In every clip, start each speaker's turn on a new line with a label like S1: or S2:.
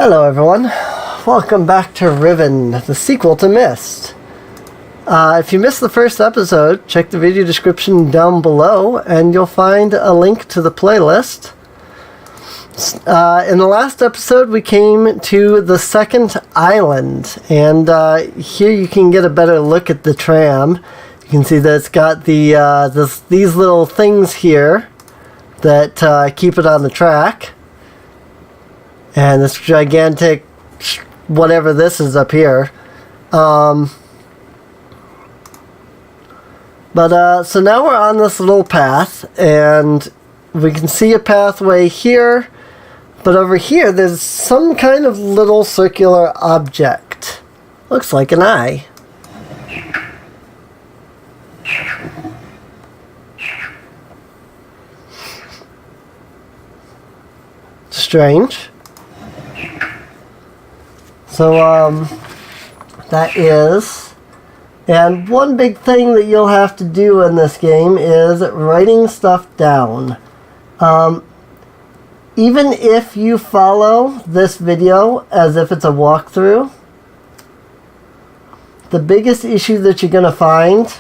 S1: Hello everyone, welcome back to Riven, the sequel to Myst. If you missed the first episode, check the video description down below and you'll find a link to the playlist. In the last episode we came to the second island, and here you can get a better look at the tram. You can see that it's got these little things here that keep it on the track. And this gigantic, whatever this is up here. So now we're on this little path, and we can see a pathway here, but over here there's some kind of little circular object. Looks like an eye. Strange. So, that is, and one big thing that you'll have to do in this game is writing stuff down. Even if you follow this video as if it's a walkthrough, the biggest issue that you're going to find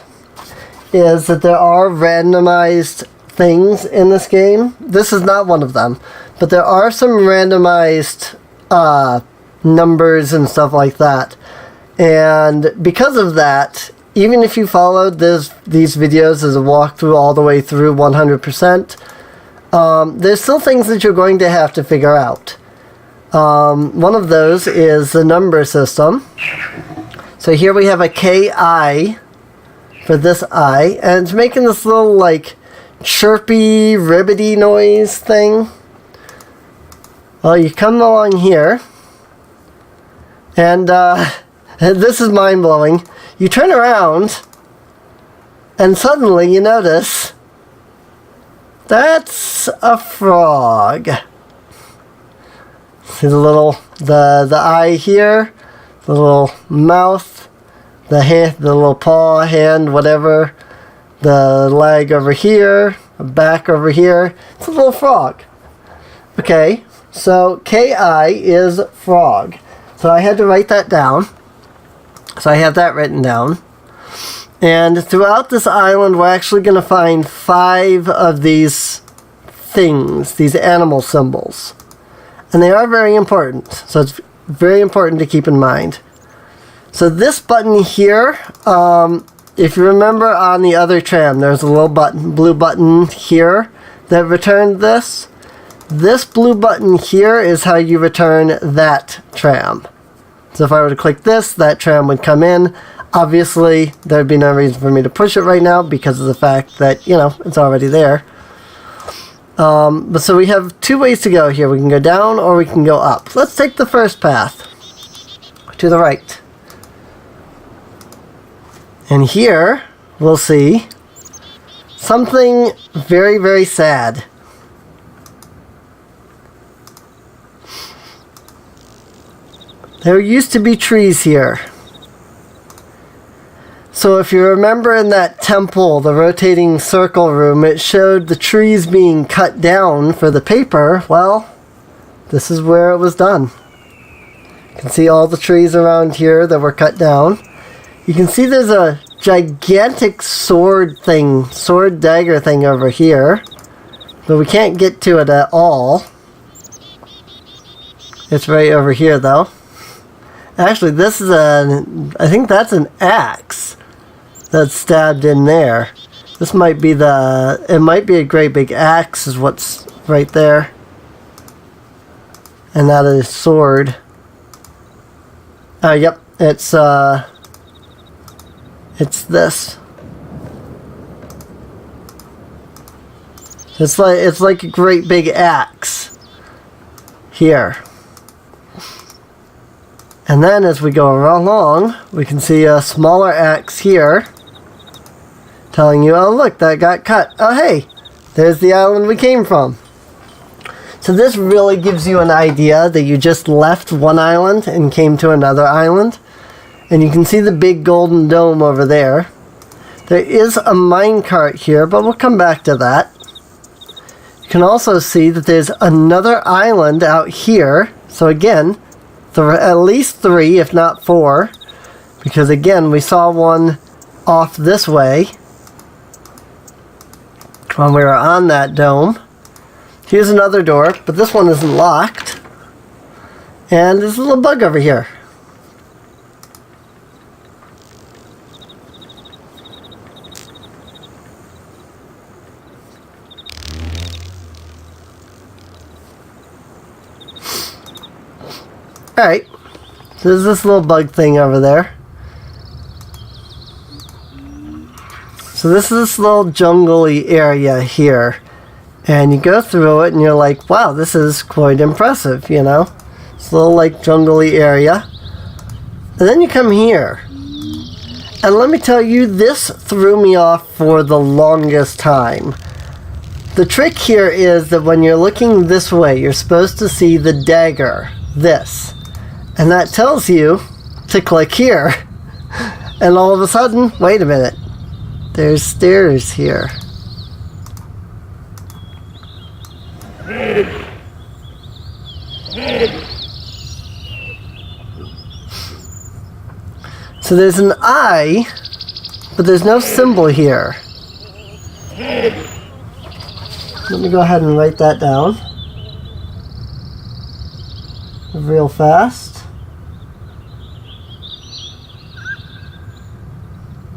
S1: is that there are randomized things in this game. This is not one of them, but there are some randomized, numbers and stuff like that, and because of that, even if you followed these videos as a walkthrough all the way through 100%, there's still things that you're going to have to figure out. One of those is the number system. So here we have a KI for this eye, and it's making this little like chirpy, ribbity noise thing. Well, you come along here, and this is mind-blowing. You turn around, and suddenly you notice that's a frog. See the eye here, the little mouth, the hand, the little paw, hand, whatever, the leg over here, the back over here. It's a little frog. Okay, so KI is frog. So I had to write that down. So I have that written down. And throughout this island, we're actually going to find 5 of these things, these animal symbols. And they are very important. So it's very important to keep in mind. So this button here, if you remember on the other tram, there's a little button, blue button here that returned this. This blue button here is how you return that tram. So if I were to click this, that tram would come in. Obviously, there'd be no reason for me to push it right now because of the fact that, you know, it's already there. But so we have 2 ways to go here. We can go down or we can go up. Let's take the first path to the right. And here we'll see something very, very sad. There used to be trees here. So if you remember in that temple, the rotating circle room, it showed the trees being cut down for the paper. Well, this is where it was done. You can see all the trees around here that were cut down. You can see there's a gigantic sword dagger thing over here. But we can't get to it at all. It's right over here though. Actually, this is I think that's an axe that's stabbed in there. This might be it might be a great big axe is what's right there. And not a sword. Yep, it's this. It's like a great big axe here. And then as we go along, we can see a smaller axe here telling you, oh look, that got cut. Oh hey, there's the island we came from. So this really gives you an idea that you just left one island and came to another island. And you can see the big golden dome over there. There is a minecart here, but we'll come back to that. You can also see that there's another island out here. So again, at least 3, if not 4. Because again, we saw one off this way when we were on that dome. Here's another door, but this one isn't locked. And there's a little bug over here. Alright, so there's this little bug thing over there. So this is this little jungly area here. And you go through it and you're like, wow, this is quite impressive, you know? It's a little like jungly area. And then you come here. And let me tell you, this threw me off for the longest time. The trick here is that when you're looking this way, you're supposed to see the dagger, this. And that tells you to click here. And all of a sudden, wait a minute, there's stairs here. So there's an eye, but there's no symbol here. Let me go ahead and write that down real fast.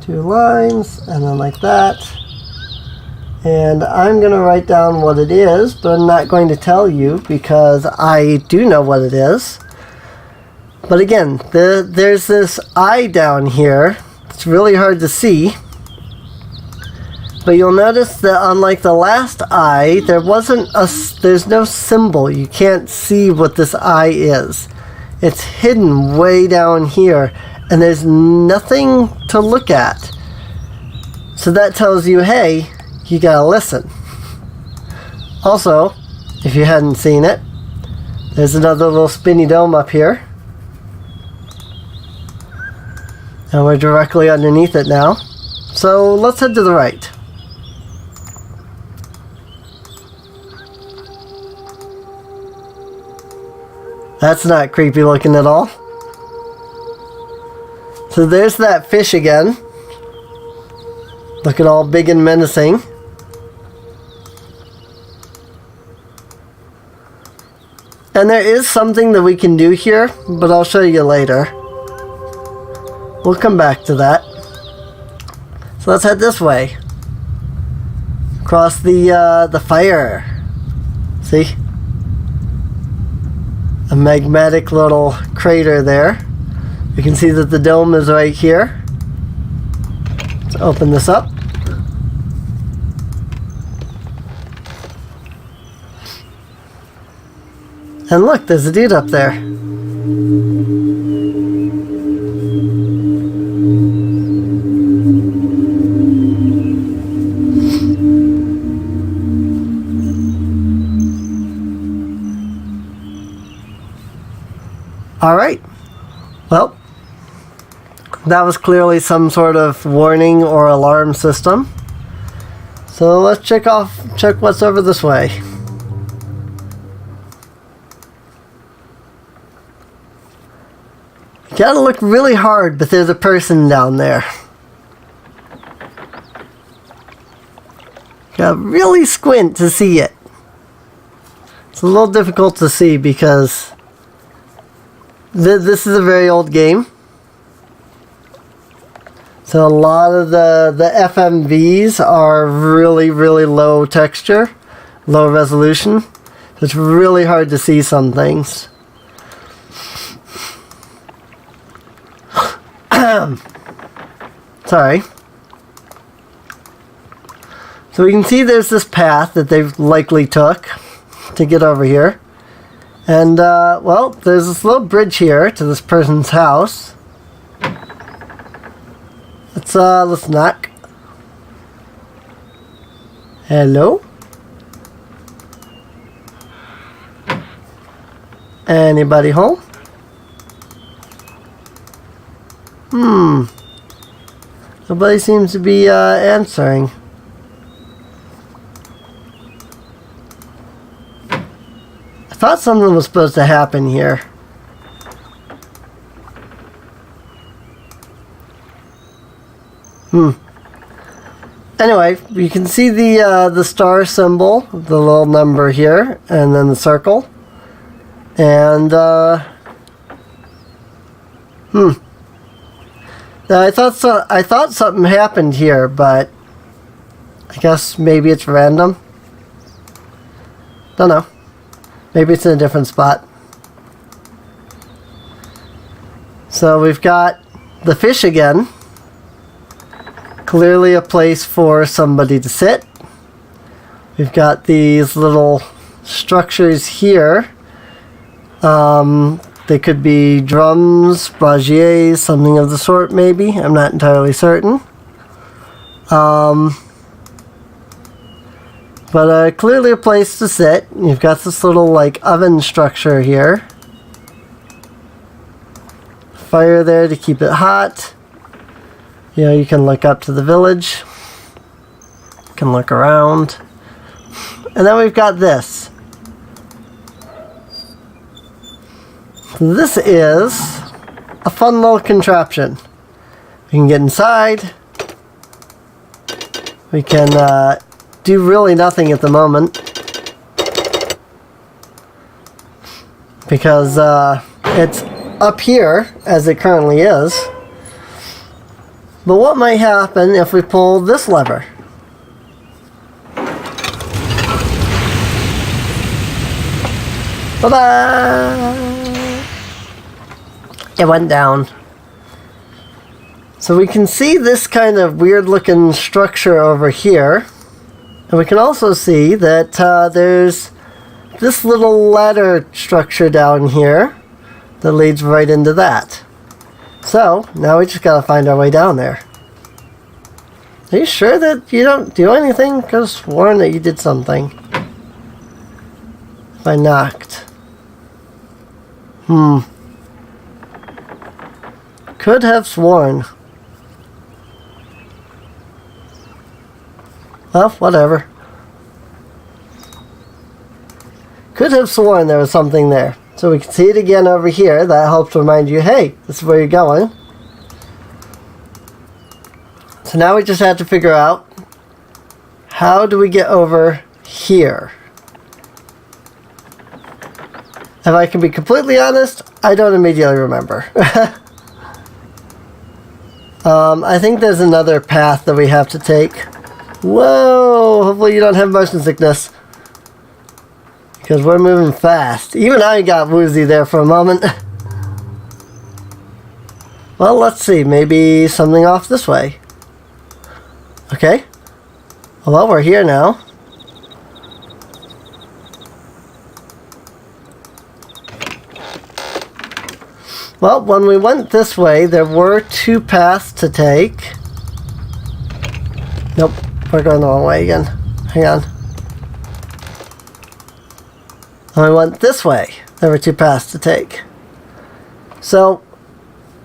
S1: 2 lines, and then like that. And I'm going to write down what it is, but I'm not going to tell you because I do know what it is. But again, there's this eye down here. It's really hard to see. But you'll notice that unlike the last eye, there's no symbol. You can't see what this eye is. It's hidden way down here. And there's nothing to look at. So that tells you, hey, you gotta listen. Also, if you hadn't seen it, there's another little spinny dome up here. And we're directly underneath it now. So let's head to the right. That's not creepy looking at all. So there's that fish again. Looking all big and menacing. And there is something that we can do here, but I'll show you later. We'll come back to that. So let's head this way. Across the fire. See? A magmatic little crater there. You can see that the dome is right here. Let's open this up. And look, there's a dude up there. All right. Well, that was clearly some sort of warning or alarm system. So let's check what's over this way. You gotta look really hard, but there's a person down there. You gotta really squint to see it. It's a little difficult to see because this is a very old game. So a lot of the FMVs are really, really low texture, low resolution. So it's really hard to see some things. Sorry. So we can see there's this path that they've likely took to get over here. And, well, there's this little bridge here to this person's house. Let's knock. Hello? Anybody home? Nobody seems to be answering. I thought something was supposed to happen here. Anyway, you can see the star symbol, the little number here, and then the circle. And, I thought something happened here, but I guess maybe it's random. Don't know. Maybe it's in a different spot. So we've got the fish again. Clearly a place for somebody to sit. We've got these little structures here. They could be drums, braziers, something of the sort maybe. I'm not entirely certain. But clearly a place to sit. You've got this little like oven structure here. Fire there to keep it hot. You know, you can look up to the village. You can look around. And then we've got this. This is a fun little contraption. We can get inside. We can do really nothing at the moment. Because it's up here, as it currently is. But what might happen if we pull this lever? Ta-da! It went down. So we can see this kind of weird looking structure over here. And we can also see that there's this little ladder structure down here that leads right into that. So, now we just gotta find our way down there. Are you sure that you don't do anything? I could have sworn that you did something. If I knocked. Could have sworn. Well, whatever. Could have sworn there was something there. So we can see it again over here. That helps remind you, hey, this is where you're going. So now we just have to figure out, how do we get over here? If I can be completely honest, I don't immediately remember. I think there's another path that we have to take. Whoa! Hopefully you don't have motion sickness. Because we're moving fast. Even I got woozy there for a moment. Well, let's see. Maybe something off this way. Okay. Well, we're here now. Well, when we went this way, there were two paths to take. Nope. We're going the wrong way again. Hang on. And we went this way. There were two paths to take. So,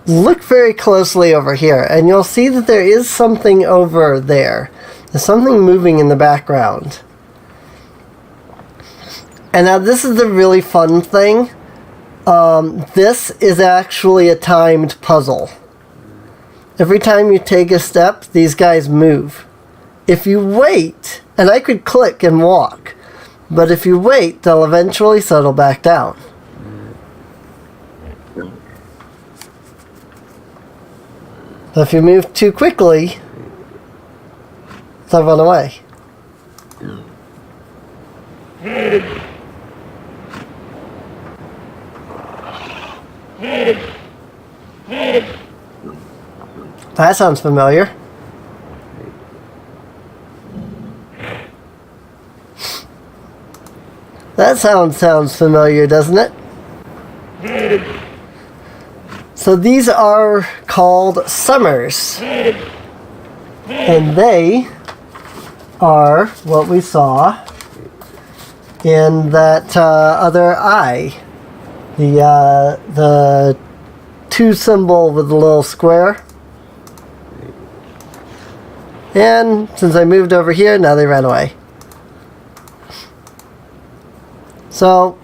S1: look very closely over here, and you'll see that there is something over there. There's something moving in the background. And now this is the really fun thing. This is actually a timed puzzle. Every time you take a step, these guys move. If you wait, and I could click and walk, but if you wait, they'll eventually settle back down. But if you move too quickly, they'll run away. That sounds familiar. That sounds familiar, doesn't it? So these are called summers. And they are what we saw in that other eye. The 2 symbol with the little square. And since I moved over here, now they ran away. So,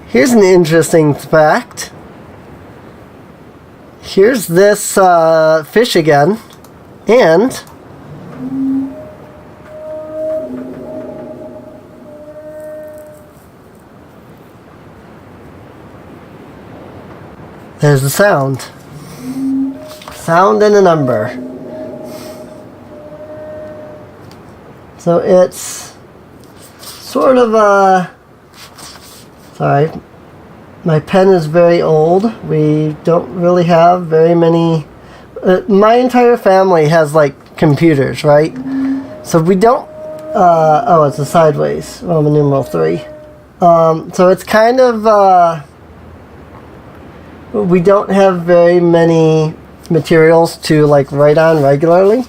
S1: here's an interesting fact. Here's this fish again, And there's the sound. Sound and a number. So it's sort of a... Sorry. My pen is very old. We don't really have very many... my entire family has like computers, right? So we don't... oh, it's a sideways. Roman numeral 3. So it's kind of... we don't have very many materials to like write on regularly.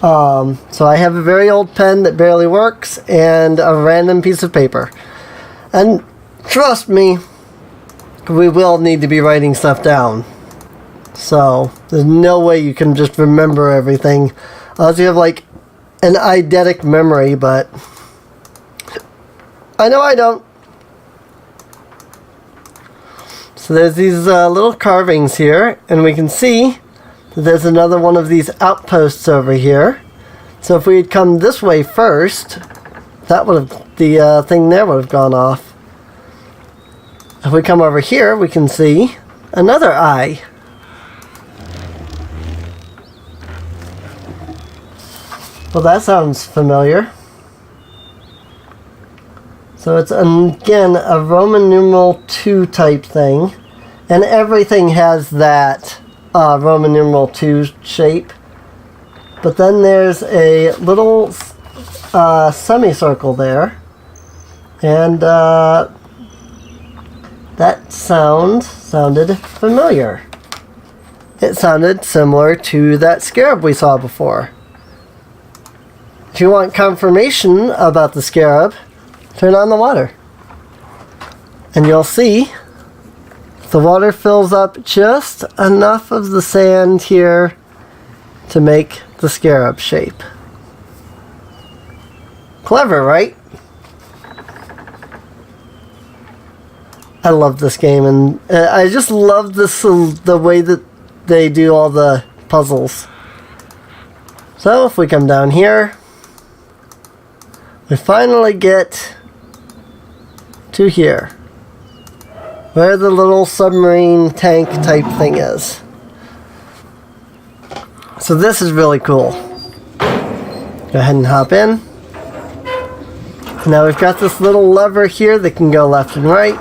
S1: So I have a very old pen that barely works and a random piece of paper. And trust me, we will need to be writing stuff down. So there's no way you can just remember everything unless you have like an eidetic memory, but I know I don't. So there's these little carvings here, and we can see that there's another one of these outposts over here. So if we had come this way first, that would have, the thing there would have gone off. If we come over here, we can see another eye. Well, that sounds familiar. So it's, again, a Roman numeral 2 type thing. And everything has that Roman numeral 2 shape. But then there's a little semicircle there. And that sounded familiar. It sounded similar to that scarab we saw before. If you want confirmation about the scarab, turn on the water. And you'll see the water fills up just enough of the sand here to make the scarab shape. Clever, right? I love this game, and I just love this, the way that they do all the puzzles. So if we come down here, we finally get to here, where the little submarine tank type thing is. So this is really cool. Go ahead and hop in. Now we've got this little lever here that can go left and right.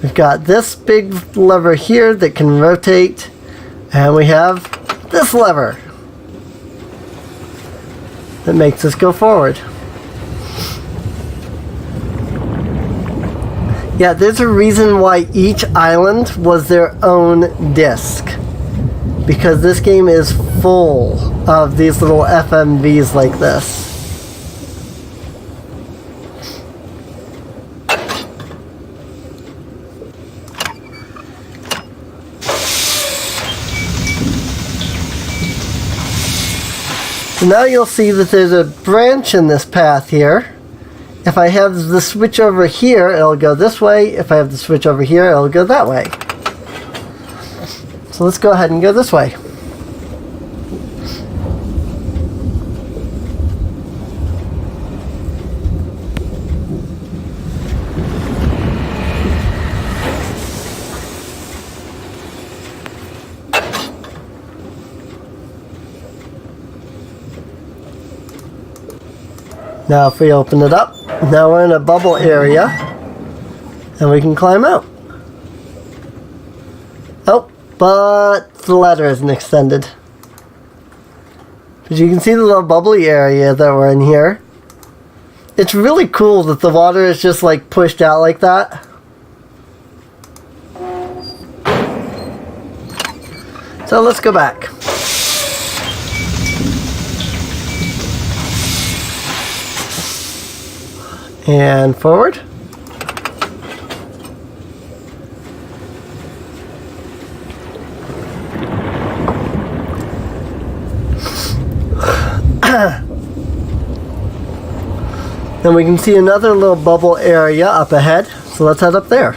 S1: We've got this big lever here that can rotate. And we have this lever that makes us go forward. Yeah, there's a reason why each island was their own disc. Because this game is full of these little FMVs like this. So now you'll see that there's a branch in this path here. If I have the switch over here, it'll go this way. If I have the switch over here, it'll go that way. So let's go ahead and go this way. Now if we open it up, now we're in a bubble area, and we can climb out. Oh, but the ladder isn't extended. But you can see the little bubbly area that we're in here. It's really cool that the water is just like pushed out like that. So let's go back. And forward. Then we can see another little bubble area up ahead, so let's head up there.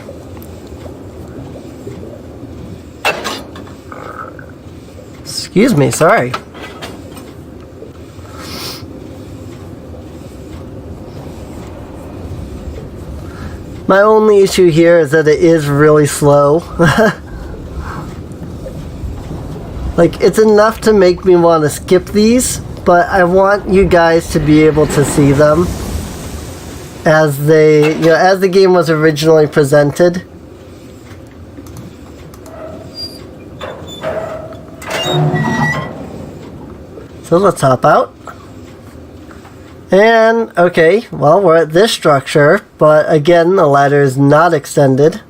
S1: Excuse me, sorry. My only issue here is that it is really slow. Like, it's enough to make me want to skip these, but I want you guys to be able to see them as they, you know, as the game was originally presented. So let's hop out. And, okay, well, we're at this structure, but again, the ladder is not extended.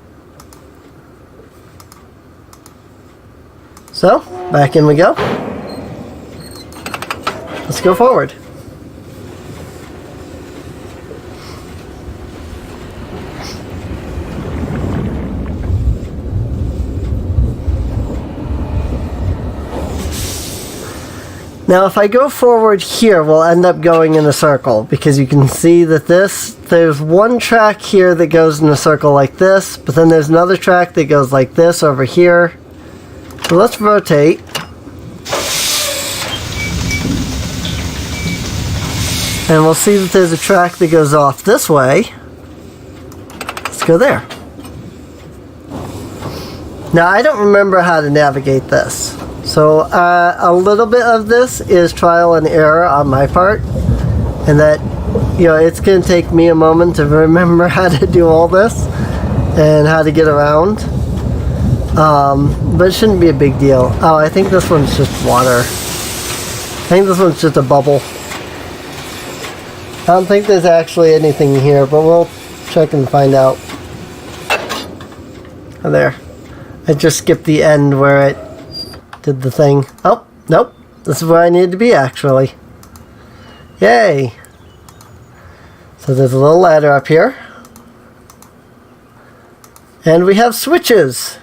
S1: So, back in we go. Let's go forward. Now if I go forward here, we'll end up going in a circle, because you can see that there's one track here that goes in a circle like this, but then there's another track that goes like this over here. So let's rotate. And we'll see that there's a track that goes off this way. Let's go there. Now I don't remember how to navigate this. So a little bit of this is trial and error on my part. And that, you know, it's going to take me a moment to remember how to do all this and how to get around. But it shouldn't be a big deal. Oh, I think this one's just water. I think this one's just a bubble. I don't think there's actually anything here, but we'll check and find out. Oh, there. I just skipped the end where it did the thing. Oh, nope. This is where I need to be, actually. Yay! So there's a little ladder up here. And we have switches.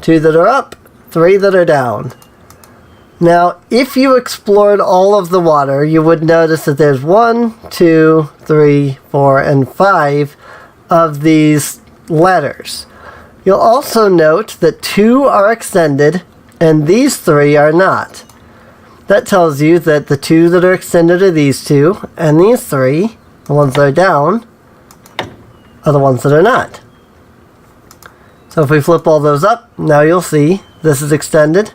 S1: 2 that are up, 3 that are down. Now, if you explored all of the water, you would notice that there's 1, 2, 3, 4, and 5 of these ladders. You'll also note that 2 are extended, and these 3 are not. That tells you that the 2 that are extended are these 2, and these 3, the ones that are down, are the ones that are not. So if we flip all those up, now you'll see this is extended,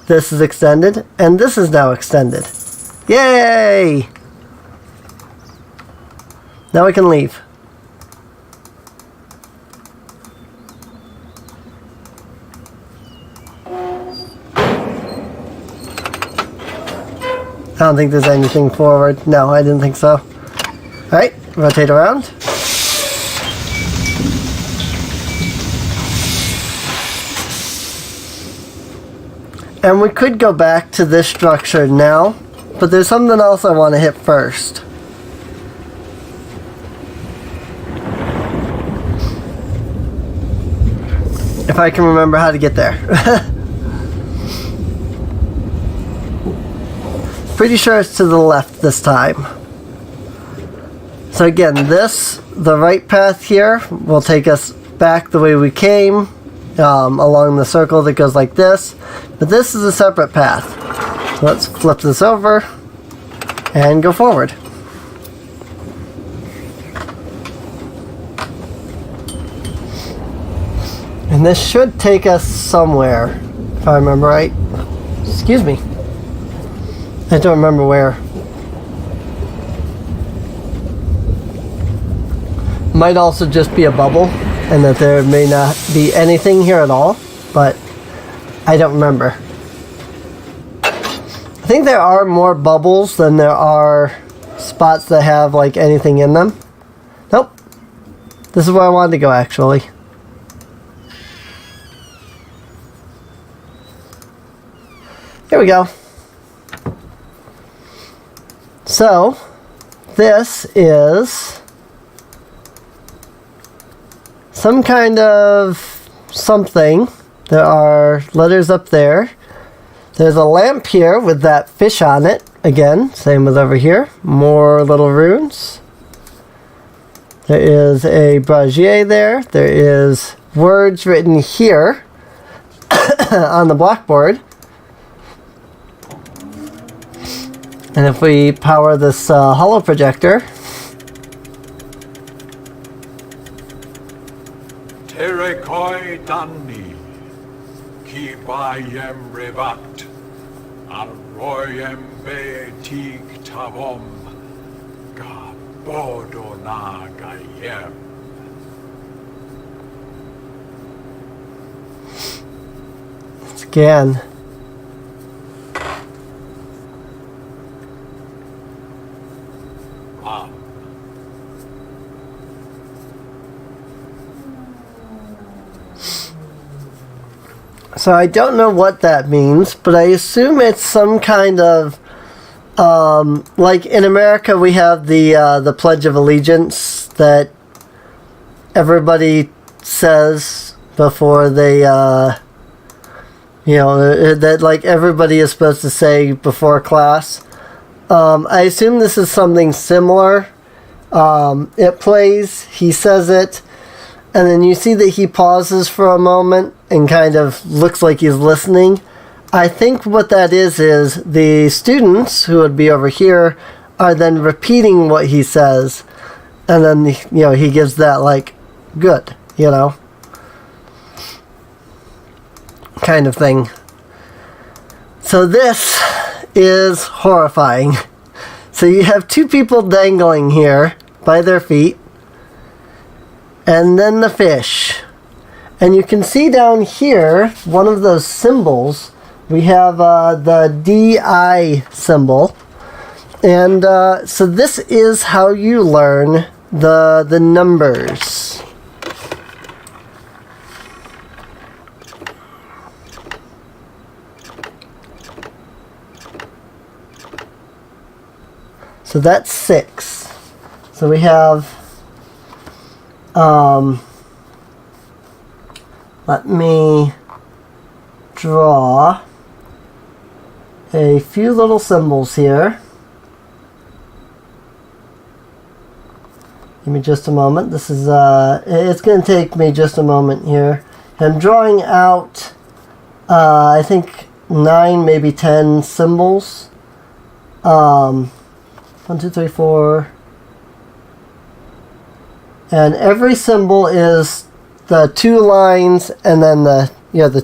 S1: and this is now extended. Yay! Now we can leave. I don't think there's anything forward. No, I didn't think so. Alright, rotate around. And we could go back to this structure now, but there's something else I want to hit first. If I can remember how to get there. Pretty sure it's to the left this time. So again, the right path here will take us back the way we came, along the circle that goes like this. But this is a separate path. So let's flip this over and go forward. And this should take us somewhere, if I remember right. Excuse me. I don't remember where. Might also just be a bubble, and that there may not be anything here at all, but I don't remember. I think there are more bubbles than there are spots that have like anything in them. Nope. This is where I wanted to go, actually. Here we go. So, this is some kind of something. There are letters up there. There's a lamp here with that fish on it. Again, same with over here. More little runes. There is a brazier there. There is words written here on the blackboard. And if we power this holo projector,
S2: Rekoi Dani, Ki Bayem Revat, Arroyem Betig Tavom, Gabodona Gayem.
S1: Scan. So I don't know what that means, but I assume it's some kind of, like in America we have the Pledge of Allegiance that everybody says before they, that like everybody is supposed to say before class. I assume this is something similar. It plays, he says it, and then you see that he pauses for a moment and kind of looks like he's listening. I think what that is the students, who would be over here, are then repeating what he says, and then, he gives that, like, good, kind of thing. So this is horrifying. So you have two people dangling here by their feet, and then the fish. And you can see down here, one of those symbols, we have the DI symbol. And so this is how you learn the numbers. So that's 6. So we have, let me draw a few little symbols here. Give me just a moment. This is, it's going to take me just a moment here. I'm drawing out, I think 9, maybe 10 symbols. 1, 2, 3, 4. And every symbol is the 2 lines, and then the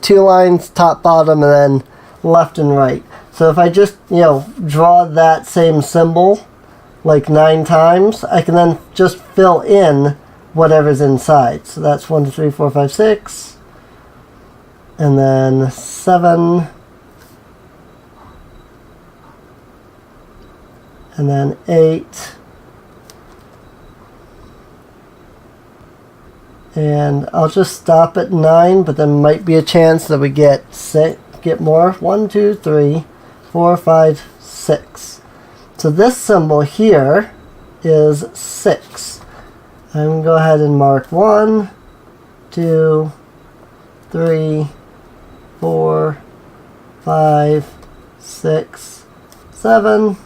S1: 2 lines, top, bottom, and then left and right. So if I just, draw that same symbol like 9 times, I can then just fill in whatever's inside. So that's 1, 2, 3, 4, 5, 6. And then 7. And then 8. And I'll just stop at 9, but there might be a chance that we get more. 1, 2, 3, 4, 5, 6. So this symbol here is 6. I'm going to go ahead and mark 1, 2, 3, 4, 5, 6, 7,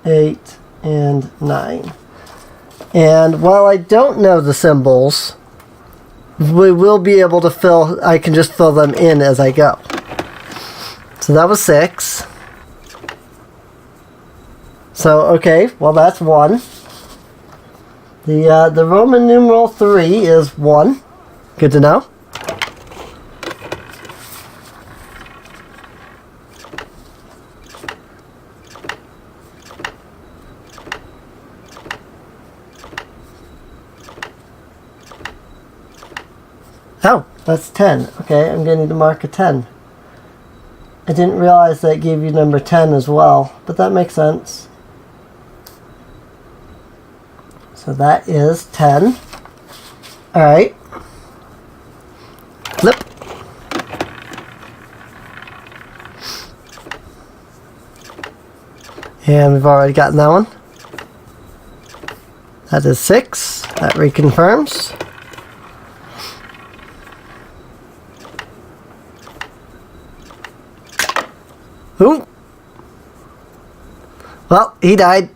S1: 8, and 9. And while I don't know the symbols, we will be able to I can just fill them in as I go. So that was 6. So, okay, well that's 1. The Roman numeral 3 is 1. Good to know. Oh, that's 10. Okay, I'm going to need to mark a 10. I didn't realize that gave you number 10 as well, but that makes sense. So that is 10. Alright. Flip. And we've already gotten that one. That is 6. That reconfirms. Ooh. Well, he died.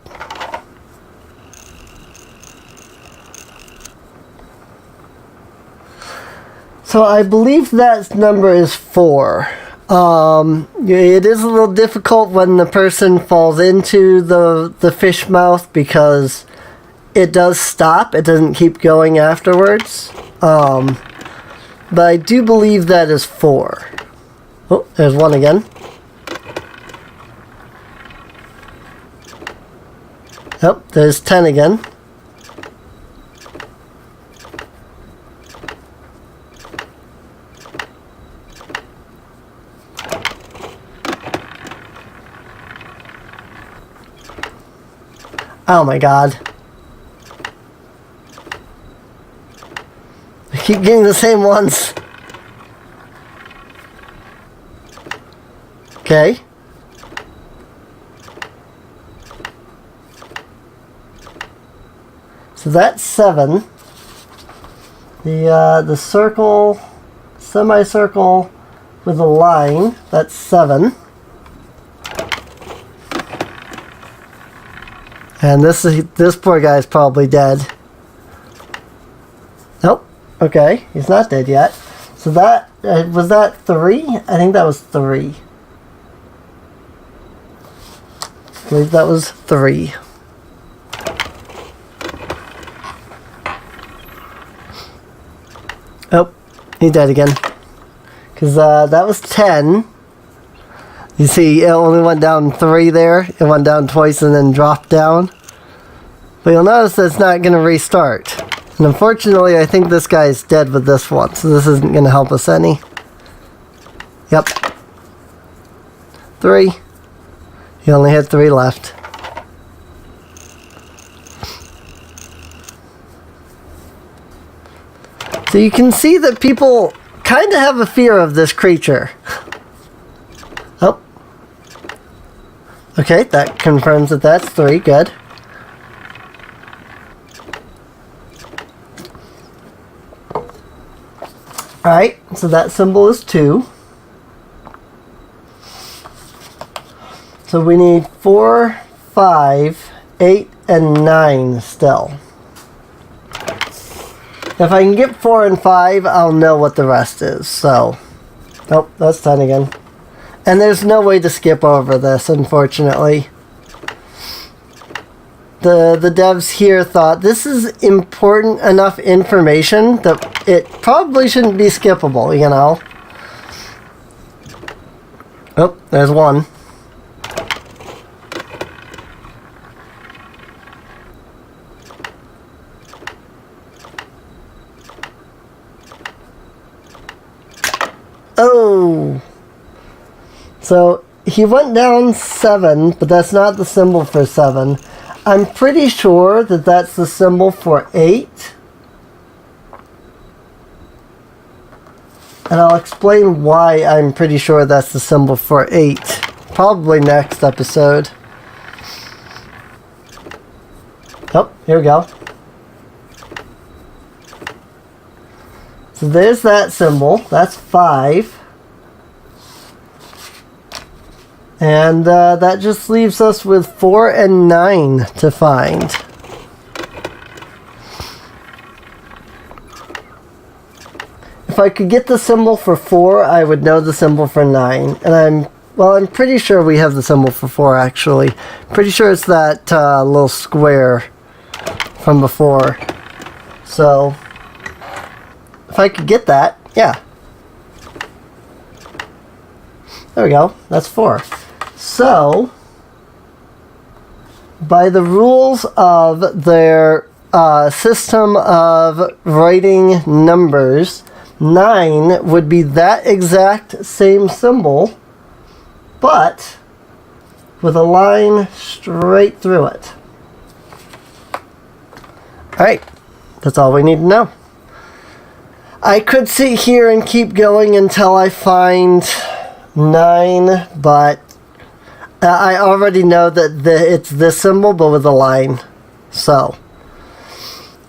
S1: So I believe that number is 4. It is a little difficult when the person falls into the fish mouth because it does stop. It doesn't keep going afterwards. but I do believe that is 4. Oh, there's 1 again. Oh, there's 10 again. Oh my god. I keep getting the same ones. Okay. So that's 7. The circle, semicircle with a line, that's 7. And this poor guy's probably dead. Nope. Okay, he's not dead yet. So that was that 3? I think that was 3. I believe that was 3. Oh, he's dead again. Because that was 10. You see, it only went down 3 there. It went down twice and then dropped down. But you'll notice that it's not going to restart. And unfortunately, I think this guy's dead with this one. So this isn't going to help us any. Yep. 3. He only had 3 left. So you can see that people kind of have a fear of this creature. Oh. Okay, that confirms that that's 3. Good. Alright, so that symbol is 2. So we need 4, 5, 8, and 9 still. If I can get 4 and 5, I'll know what the rest is. So, nope, that's 10 again. And there's no way to skip over this, unfortunately. The devs here thought this is important enough information that it probably shouldn't be skippable, you know. Oh, there's 1. Oh! So, he went down 7, but that's not the symbol for 7. I'm pretty sure that that's the symbol for 8. And I'll explain why I'm pretty sure that's the symbol for 8. Probably next episode. Oh, here we go. So there's that symbol. That's 5. And that just leaves us with 4 and 9 to find. If I could get the symbol for 4, I would know the symbol for 9. And I'm pretty sure we have the symbol for 4 actually. Pretty sure it's that little square from before. So, if I could get that, yeah. There we go. That's 4. So, by the rules of their system of writing numbers, 9 would be that exact same symbol, but with a line straight through it. Alright, that's all we need to know. I could sit here and keep going until I find 9, but I already know that it's this symbol, but with a line. So,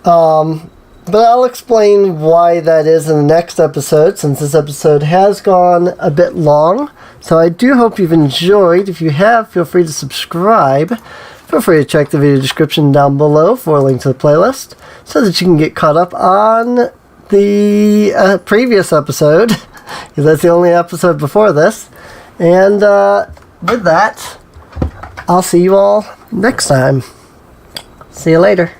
S1: but I'll explain why that is in the next episode, since this episode has gone a bit long. So I do hope you've enjoyed. If you have, feel free to subscribe. Feel free to check the video description down below for a link to the playlist, so that you can get caught up on the previous episode, because that's the only episode before this. And with that, I'll see you all next time. See you later.